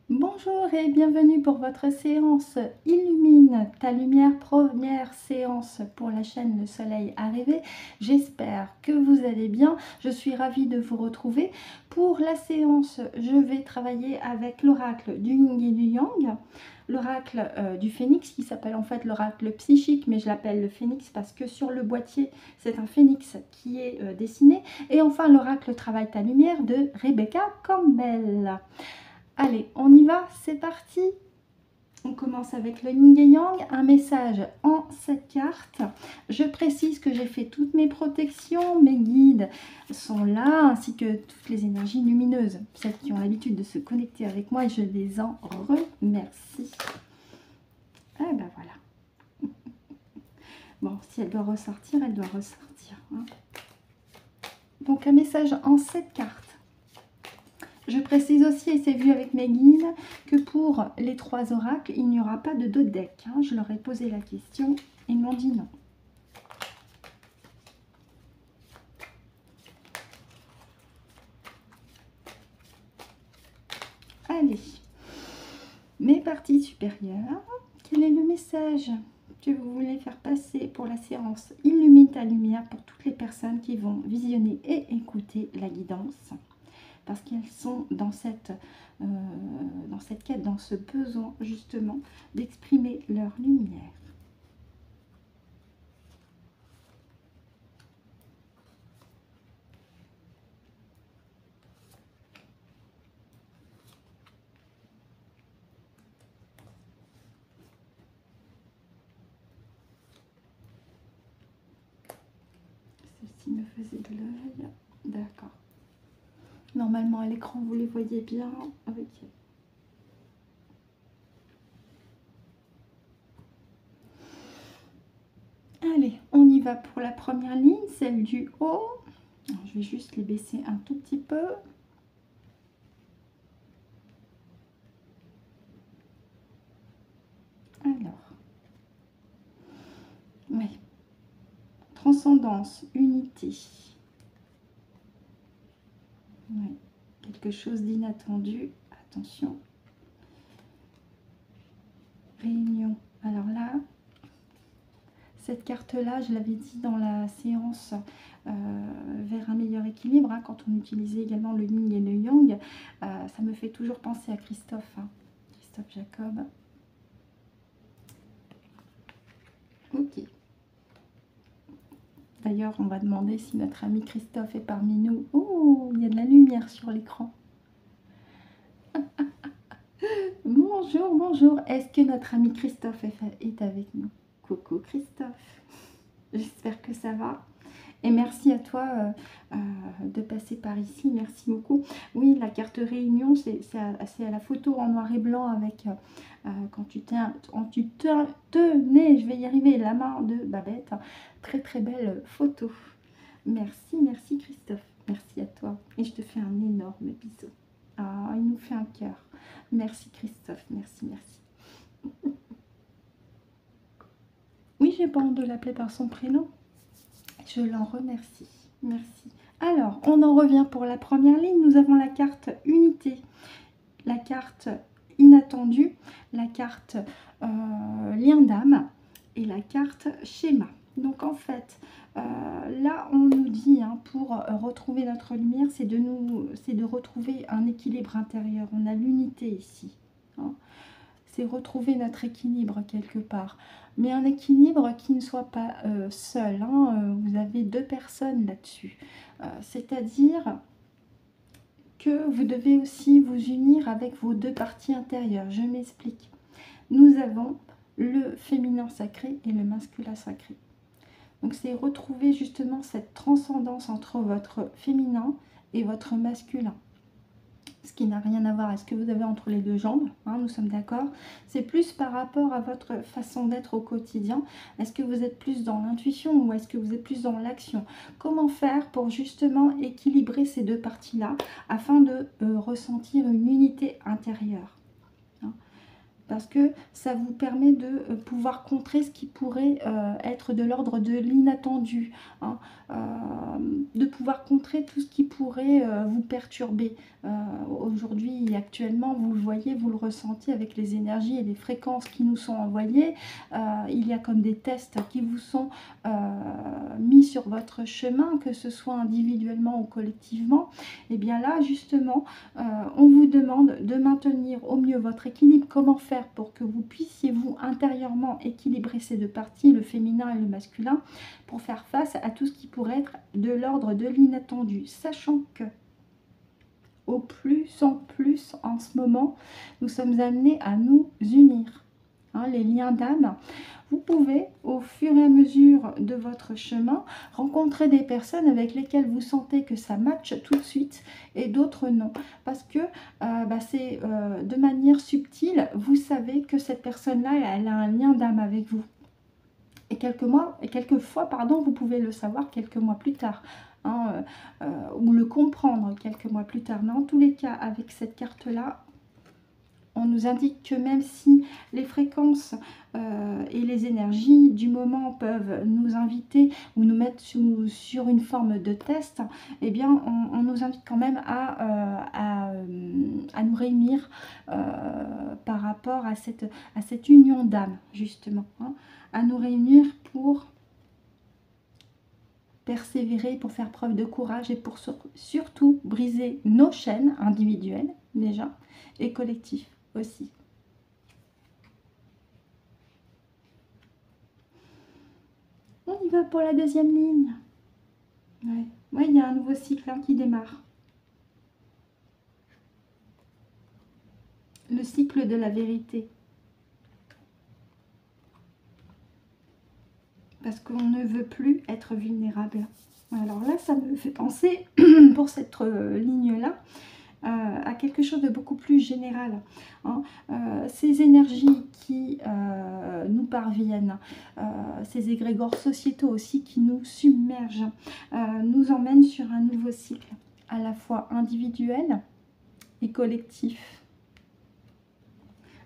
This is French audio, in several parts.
Bonjour et bienvenue pour votre séance Illumine ta lumière, première séance pour la chaîne Le Soleil Arrivé. J'espère que vous allez bien. Je suis ravie de vous retrouver. Pour la séance, je vais travailler avec l'oracle du Yin et du Yang, l'oracle du Phénix qui s'appelle en fait l'oracle psychique, mais je l'appelle le Phénix parce que sur le boîtier, c'est un phénix qui est dessiné. Et enfin l'oracle Travaille ta lumière de Rebecca Campbell. Allez, on y va, c'est parti. On commence avec le Yin et Yang, un message en 7 cartes. Je précise que j'ai fait toutes mes protections, mes guides sont là, ainsi que toutes les énergies lumineuses, celles qui ont l'habitude de se connecter avec moi, et je les en remercie. Ah ben voilà. Bon, si elle doit ressortir, elle doit ressortir. Hein. Donc un message en 7 cartes. Je précise aussi, et c'est vu avec mes guides, que pour les 3 oracles, il n'y aura pas de 2 decks. Hein. Je leur ai posé la question, ils m'ont dit non. Allez, mes parties supérieures, quel est le message que vous voulez faire passer pour la séance Illumine ta lumière pour toutes les personnes qui vont visionner et écouter la guidance, parce qu'elles sont dans cette quête, dans ce besoin justement d'exprimer leur lumière. Celle-ci me faisait de l'œil. D'accord. Normalement, à l'écran, vous les voyez bien. Ok. Allez, on y va pour la première ligne, celle du haut. Alors, je vais juste les baisser un tout petit peu. Alors, oui. Transcendance, unité. Oui. Quelque chose d'inattendu. Attention. Réunion. Alors là, cette carte-là, je l'avais dit dans la séance vers un meilleur équilibre, hein, quand on utilisait également le Yin et le Yang, ça me fait toujours penser à Christophe, hein, Christophe Jacob. Ok. D'ailleurs, on va demander si notre ami Christophe est parmi nous. Oh, il y a de la lumière sur l'écran. Bonjour, bonjour. Est-ce que notre ami Christophe est avec nous? Coucou Christophe. J'espère que ça va. Et merci à toi de passer par ici, merci beaucoup. Oui, la carte réunion, c'est à la photo en noir et blanc avec, quand tu tenais, je vais y arriver, la main de Babette. Très très belle photo. Merci, merci Christophe, merci à toi. Et je te fais un énorme bisou. Ah, il nous fait un cœur. Merci Christophe, merci, merci. Oui, j'ai pas honte de l'appeler par son prénom. Je l'en remercie. Merci. Alors, on en revient pour la première ligne. Nous avons la carte unité, la carte inattendue, la carte lien d'âme et la carte schéma. Donc en fait, là on nous dit, hein, pour retrouver notre lumière, c'est de retrouver un équilibre intérieur. On a l'unité ici. Hein. C'est retrouver notre équilibre quelque part. Mais un équilibre qui ne soit pas seul. Hein. Vous avez 2 personnes là-dessus. C'est-à-dire que vous devez aussi vous unir avec vos 2 parties intérieures. Je m'explique. Nous avons le féminin sacré et le masculin sacré. Donc c'est retrouver justement cette transcendance entre votre féminin et votre masculin. Ce qui n'a rien à voir avec ce que vous avez entre les 2 jambes, hein, nous sommes d'accord. C'est plus par rapport à votre façon d'être au quotidien. Est-ce que vous êtes plus dans l'intuition ou est-ce que vous êtes plus dans l'action? Comment faire pour justement équilibrer ces 2 parties-là afin de ressentir une unité intérieure, hein? parce que ça vous permet de pouvoir contrer ce qui pourrait être de l'ordre de l'inattendu, hein, de pouvoir contrer tout ce qui pourrait vous perturber. Aujourd'hui, actuellement, vous le voyez, vous le ressentez avec les énergies et les fréquences qui nous sont envoyées. Il y a comme des tests qui vous sont mis sur votre chemin, que ce soit individuellement ou collectivement. Et bien là, justement, on vous demande de maintenir au mieux votre équilibre. Comment faire pour que vous puissiez, vous, intérieurement, équilibrer ces deux parties, le féminin et le masculin, pour faire face à tout ce qui pourrait être de l'ordre de l'inattendu, sachant que au plus en ce moment, nous sommes amenés à nous unir. Hein, les liens d'âme. Vous pouvez, au fur et à mesure de votre chemin, rencontrer des personnes avec lesquelles vous sentez que ça matche tout de suite et d'autres non. Parce que c'est de manière subtile, vous savez que cette personne-là, elle a un lien d'âme avec vous. Et quelquefois, vous pouvez le savoir quelques mois plus tard. Hein, ou le comprendre quelques mois plus tard. Mais en tous les cas, avec cette carte-là, on nous indique que même si les fréquences et les énergies du moment peuvent nous inviter ou nous mettre sur une forme de test, eh bien, on nous invite quand même à nous réunir par rapport à cette union d'âme, justement. Hein, à nous réunir pour persévérer, pour faire preuve de courage et pour surtout briser nos chaînes individuelles, déjà, et collectives aussi. On y va pour la deuxième ligne. Ouais, il y a un nouveau cycle qui démarre. Le cycle de la vérité. Parce qu'on ne veut plus être vulnérable. Alors là, ça me fait penser, pour cette ligne-là, à quelque chose de beaucoup plus général. Hein. Ces énergies qui nous parviennent, ces égrégores sociétaux aussi qui nous submergent, nous emmènent sur un nouveau cycle, à la fois individuel et collectif.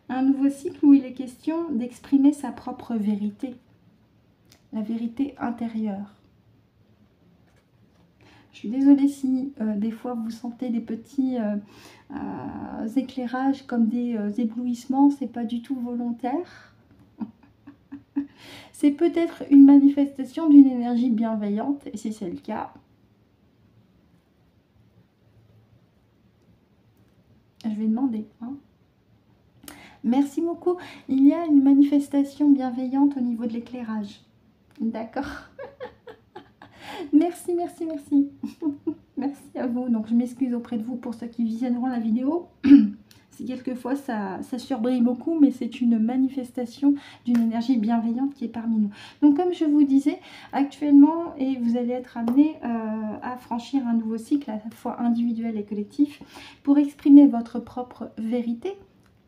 Un nouveau cycle où il est question d'exprimer sa propre vérité, la vérité intérieure. Je suis désolée si des fois vous sentez des petits éclairages comme des éblouissements, c'est pas du tout volontaire. C'est peut-être une manifestation d'une énergie bienveillante, et si c'est le cas, je vais demander. Hein. Merci beaucoup. Il y a une manifestation bienveillante au niveau de l'éclairage. D'accord. Merci, merci, merci. Merci à vous. Donc je m'excuse auprès de vous pour ceux qui visionneront la vidéo. Si quelquefois ça surbrille beaucoup, mais c'est une manifestation d'une énergie bienveillante qui est parmi nous. Donc comme je vous disais, actuellement, et vous allez être amené à franchir un nouveau cycle, à la fois individuel et collectif, pour exprimer votre propre vérité,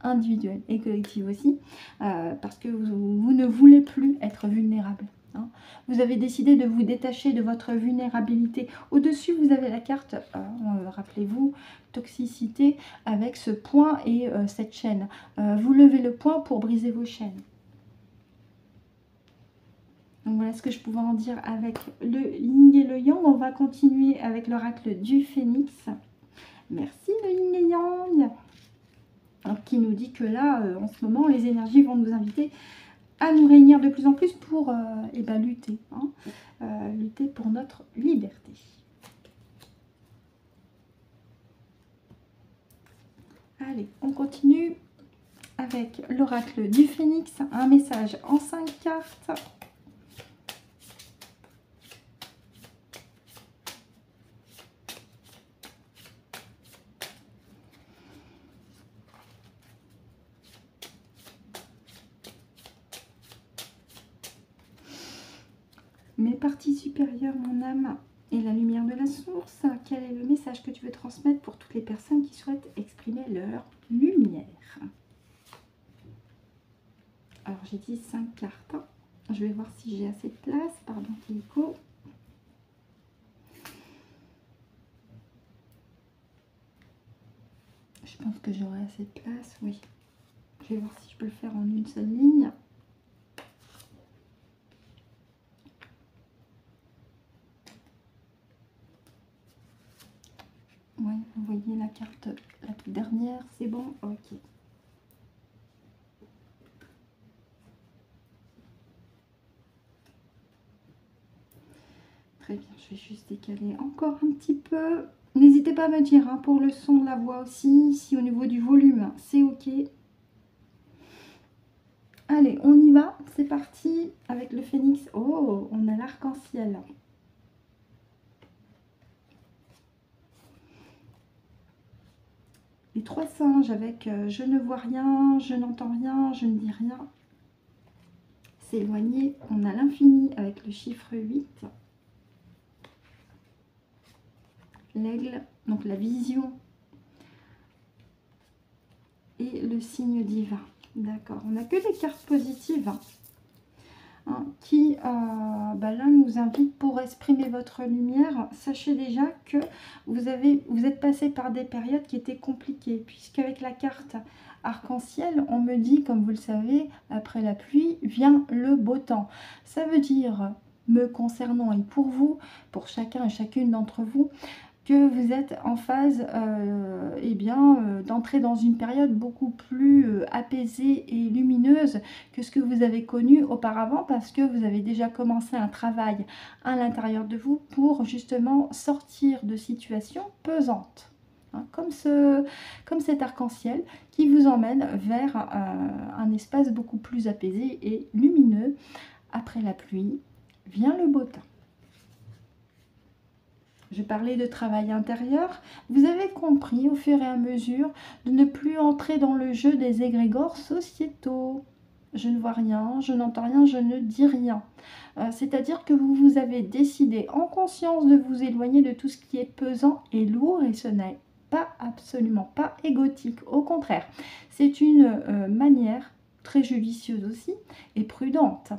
individuelle et collective aussi, parce que vous ne voulez plus être vulnérable. Hein. Vous avez décidé de vous détacher de votre vulnérabilité. Au-dessus, vous avez la carte, rappelez-vous, toxicité, avec ce point et cette chaîne. Vous levez le point pour briser vos chaînes. Donc voilà ce que je pouvais en dire avec le yin et le yang. On va continuer avec l'oracle du phénix. Merci le yin et yang. Alors, qui nous dit que là, en ce moment, les énergies vont nous inviter à nous réunir de plus en plus pour lutter, hein, lutter pour notre liberté. Allez, on continue avec l'oracle du phénix, un message en 5 cartes. Mes parties supérieures, mon âme et la lumière de la source, quel est le message que tu veux transmettre pour toutes les personnes qui souhaitent exprimer leur lumière? Alors j'ai dit 5 cartes, je vais voir si j'ai assez de place, pardon Kéliko. Je pense que j'aurai assez de place, oui. Je vais voir si je peux le faire en une seule ligne. Oui, vous voyez la carte, la toute dernière, c'est bon? Ok. Très bien, je vais juste décaler encore un petit peu. N'hésitez pas à me dire hein, pour le son de la voix aussi, si au niveau du volume, c'est ok. Allez, on y va, c'est parti avec le phénix. Oh, on a l'arc-en-ciel. Les 3 singes avec je ne vois rien, je n'entends rien, je ne dis rien. C'est éloigné. On a l'infini avec le chiffre 8. L'aigle, donc la vision. Et le signe divin. D'accord, on n'a que des cartes positives hein, qui là nous invitent pour exprimer votre lumière. Sachez déjà que vous êtes passé par des périodes qui étaient compliquées, puisqu'avec la carte arc-en-ciel, on me dit, comme vous le savez, après la pluie vient le beau temps. Ça veut dire, me concernant et pour vous, pour chacun et chacune d'entre vous, que vous êtes en phase d'entrer dans une période beaucoup plus apaisée et lumineuse que ce que vous avez connu auparavant, parce que vous avez déjà commencé un travail à l'intérieur de vous pour justement sortir de situations pesantes. Hein, comme cet arc-en-ciel qui vous emmène vers un espace beaucoup plus apaisé et lumineux. Après la pluie vient le beau temps. Je parlais de travail intérieur. Vous avez compris au fur et à mesure de ne plus entrer dans le jeu des égrégores sociétaux. Je ne vois rien, je n'entends rien, je ne dis rien. C'est-à-dire que vous avez décidé en conscience de vous éloigner de tout ce qui est pesant et lourd, et ce n'est pas absolument pas égotique. Au contraire, c'est une manière très judicieuse aussi et prudente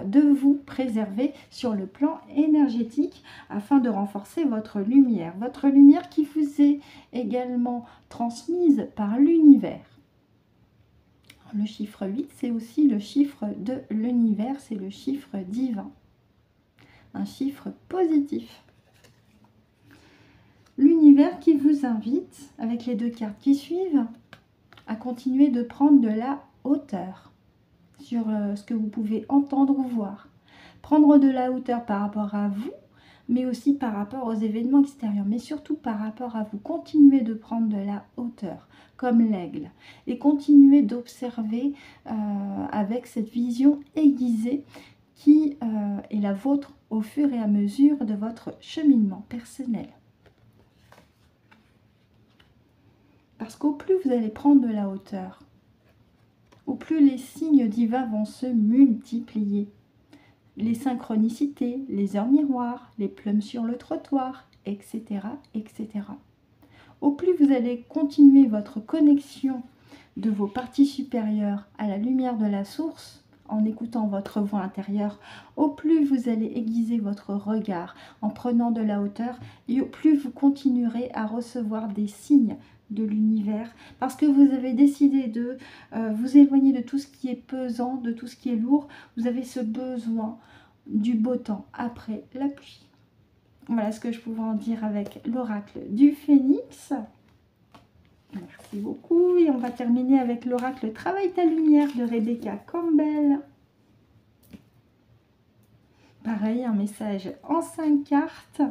de vous préserver sur le plan énergétique afin de renforcer votre lumière qui vous est également transmise par l'univers. Le chiffre 8, c'est aussi le chiffre de l'univers, c'est le chiffre divin, un chiffre positif. L'univers qui vous invite, avec les 2 cartes qui suivent, à continuer de prendre de la hauteur sur ce que vous pouvez entendre ou voir. Prendre de la hauteur par rapport à vous, mais aussi par rapport aux événements extérieurs, mais surtout par rapport à vous. Continuez de prendre de la hauteur, comme l'aigle, et continuez d'observer avec cette vision aiguisée qui est la vôtre au fur et à mesure de votre cheminement personnel. Parce qu'au plus vous allez prendre de la hauteur, au plus les signes divins vont se multiplier. Les synchronicités, les heures miroirs, les plumes sur le trottoir, etc., etc. Au plus vous allez continuer votre connexion de vos parties supérieures à la lumière de la source, en écoutant votre voix intérieure, au plus vous allez aiguiser votre regard en prenant de la hauteur, et au plus vous continuerez à recevoir des signes de l'univers, parce que vous avez décidé de vous éloigner de tout ce qui est pesant, de tout ce qui est lourd. Vous avez ce besoin du beau temps après la pluie. Voilà ce que je pouvais en dire avec l'oracle du phénix. Merci beaucoup. Et on va terminer avec l'oracle Travaille ta lumière de Rebecca Campbell. Pareil, un message en 5 cartes.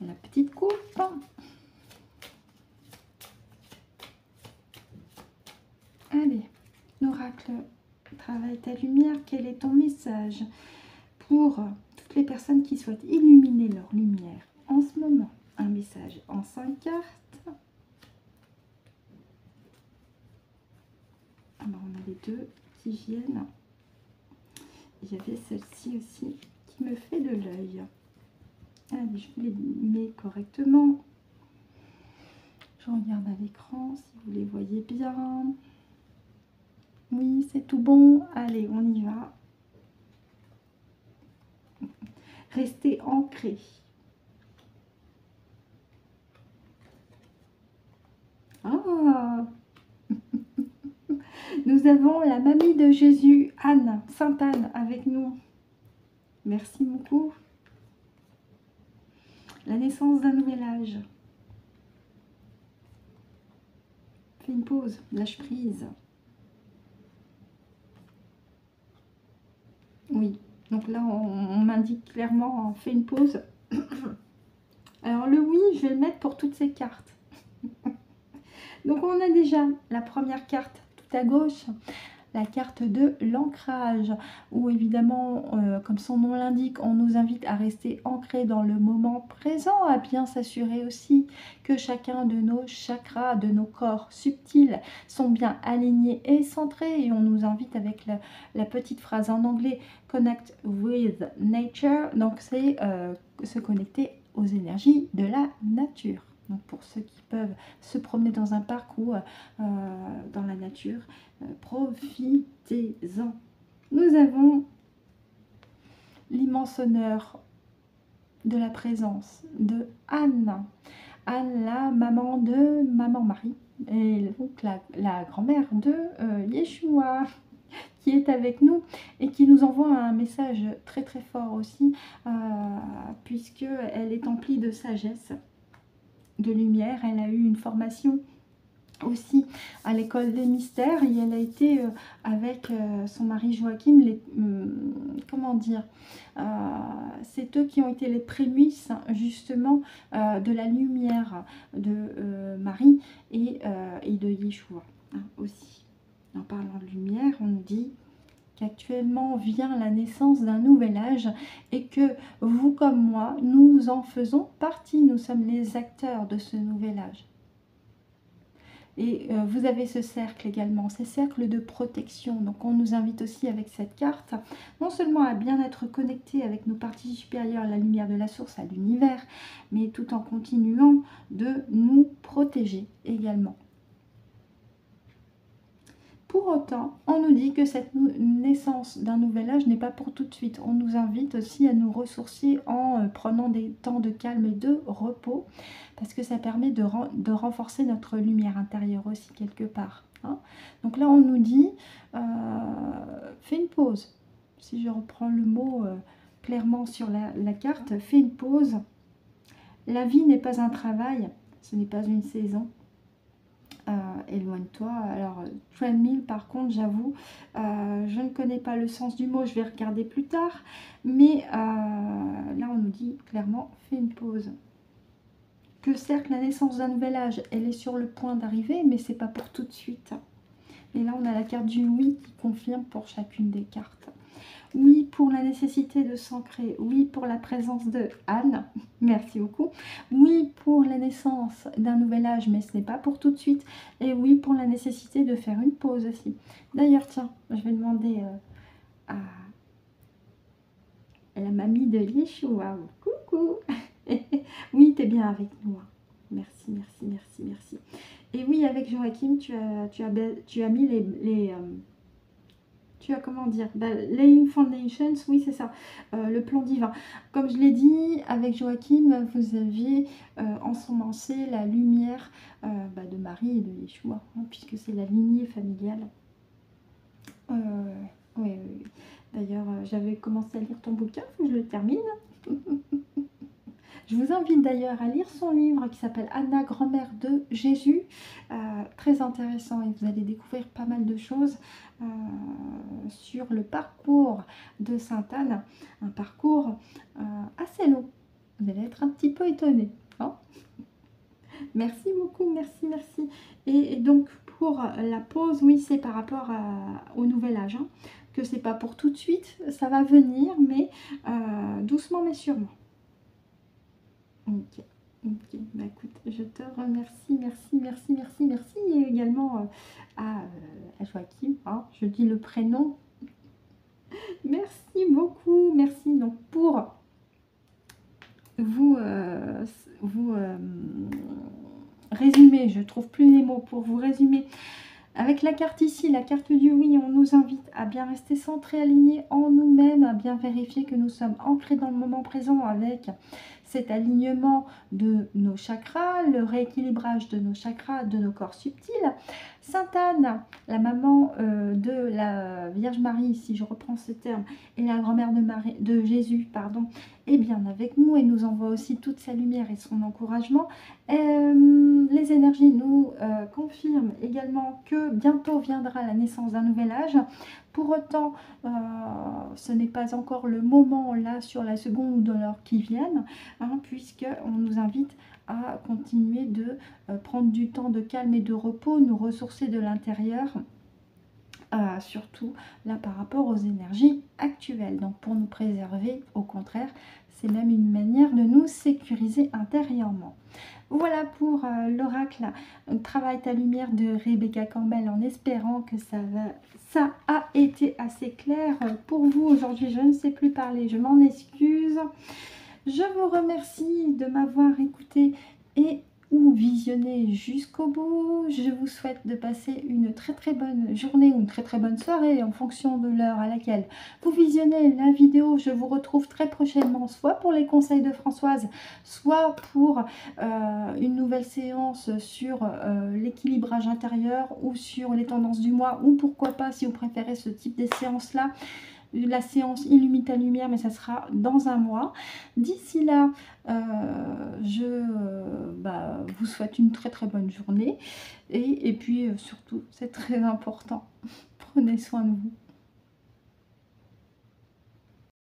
La petite coupe. Allez, l'oracle Travaille ta lumière, quel est ton message pour toutes les personnes qui souhaitent illuminer leur lumière en ce moment? Un message en 5 cartes. Alors on a les 2 qui viennent. Il y avait celle-ci aussi qui me fait de l'œil. Allez, je vous les mets correctement. Je regarde à l'écran si vous les voyez bien. Oui, c'est tout bon. Allez, on y va. rester ancré. Ah, nous avons la mamie de Jésus, Anne, Sainte Anne, avec nous. Merci beaucoup. La naissance d'un nouvel âge. Fais une pause, lâche prise. Oui, donc là on m'indique clairement, fais une pause. Alors le oui, je vais le mettre pour toutes ces cartes. Donc on a déjà la première carte tout à gauche, la carte de l'ancrage, où évidemment, comme son nom l'indique, on nous invite à rester ancré dans le moment présent, à bien s'assurer aussi que chacun de nos chakras, de nos corps subtils, sont bien alignés et centrés. Et on nous invite avec la petite phrase en anglais « Connect with nature », donc c'est se connecter aux énergies de la nature. Donc pour ceux qui peuvent se promener dans un parc ou dans la nature, profitez-en. Nous avons l'immense honneur de la présence de Anne. Anne, la maman de Maman Marie, et donc la grand-mère de Yeshua, qui est avec nous et qui nous envoie un message très très fort aussi, puisqu'elle est emplie de sagesse, de lumière. Elle a eu une formation aussi à l'école des mystères et elle a été avec son mari Joachim, comment dire, c'est eux qui ont été les prémices justement de la lumière de Marie et de Yeshua aussi. En parlant de lumière, on nous dit qu'actuellement vient la naissance d'un nouvel âge et que vous comme moi, nous en faisons partie, nous sommes les acteurs de ce nouvel âge. Et vous avez ce cercle également, ces cercles de protection. Donc on nous invite aussi avec cette carte, non seulement à bien être connecté avec nos parties supérieures, à la lumière de la source, à l'univers, mais tout en continuant de nous protéger également. Pour autant, on nous dit que cette naissance d'un nouvel âge n'est pas pour tout de suite. On nous invite aussi à nous ressourcer en prenant des temps de calme et de repos, parce que ça permet de renforcer notre lumière intérieure aussi quelque part. Hein. Donc là, on nous dit, fais une pause. Si je reprends le mot clairement sur la carte, fais une pause. La vie n'est pas un travail, ce n'est pas une saison. Éloigne-toi. Alors, treadmill, par contre, j'avoue, je ne connais pas le sens du mot, je vais regarder plus tard. Mais là, on nous dit clairement, fais une pause. Que certes, la naissance d'un nouvel âge, elle est sur le point d'arriver, mais c'est pas pour tout de suite. Et là, on a la carte du oui qui confirme pour chacune des cartes. Oui pour la nécessité de s'ancrer, oui pour la présence de Anne, merci beaucoup. Oui pour la naissance d'un nouvel âge, mais ce n'est pas pour tout de suite. Et oui pour la nécessité de faire une pause aussi. D'ailleurs, tiens, je vais demander à la mamie de Yeshua. Coucou. Oui, tu es bien avec nous. Merci, merci, merci, merci. Et oui, avec Joachim, tu as mis tu as comment dire, Laying Foundations, oui c'est ça, le plan divin. Comme je l'ai dit, avec Joachim, vous aviez ensemencé la lumière de Marie et de Yeshua, hein, puisque c'est la lignée familiale. Oui. D'ailleurs, j'avais commencé à lire ton bouquin, il faut que je le termine. Je vous invite d'ailleurs à lire son livre qui s'appelle Anna, grand-mère de Jésus. Très intéressant et vous allez découvrir pas mal de choses sur le parcours de Sainte Anne. Un parcours assez long. Vous allez être un petit peu étonnés. Hein. Merci beaucoup, merci, merci. Et donc pour la pause, oui, c'est par rapport au nouvel âge. Hein, que c'est pas pour tout de suite, ça va venir, mais doucement mais sûrement. Ok, bah écoute, je te remercie, merci, et également à Joachim, hein, je dis le prénom, merci beaucoup, merci. Donc pour vous résumer, je trouve plus les mots, pour vous résumer Avec la carte ici, la carte du oui, on nous invite à bien rester centré, aligné en nous-mêmes, à bien vérifier que nous sommes ancrés dans le moment présent avec cet alignement de nos chakras, le rééquilibrage de nos chakras, de nos corps subtils. Sainte Anne, la maman de la Vierge Marie, si je reprends ce terme, et la grand-mère de Jésus, pardon, est bien avec nous et nous envoie aussi toute sa lumière et son encouragement. Les énergies nous confirment également que bientôt viendra la naissance d'un nouvel âge. Pour autant, ce n'est pas encore le moment là sur la seconde ou de l'heure qui viennent, hein, puisqu'on nous invite à continuer de prendre du temps de calme et de repos, nous ressourcer de l'intérieur, surtout là par rapport aux énergies actuelles. Donc pour nous préserver, au contraire, c'est même une manière de nous sécuriser intérieurement. Voilà pour l'oracle Travaille ta lumière de Rebecca Campbell, en espérant que ça a été assez clair pour vous aujourd'hui. Je ne sais plus parler, je m'en excuse. Je vous remercie de m'avoir écouté et ou visionné jusqu'au bout. Je vous souhaite de passer une très bonne journée ou une très bonne soirée en fonction de l'heure à laquelle vous visionnez la vidéo. Je vous retrouve très prochainement, soit pour les conseils de Françoise, soit pour une nouvelle séance sur l'équilibrage intérieur ou sur les tendances du mois, ou pourquoi pas, si vous préférez ce type de séance-là, la séance Illumine ta lumière, mais ça sera dans un mois. D'ici là, je vous souhaite une très bonne journée et puis surtout, c'est très important, prenez soin de vous.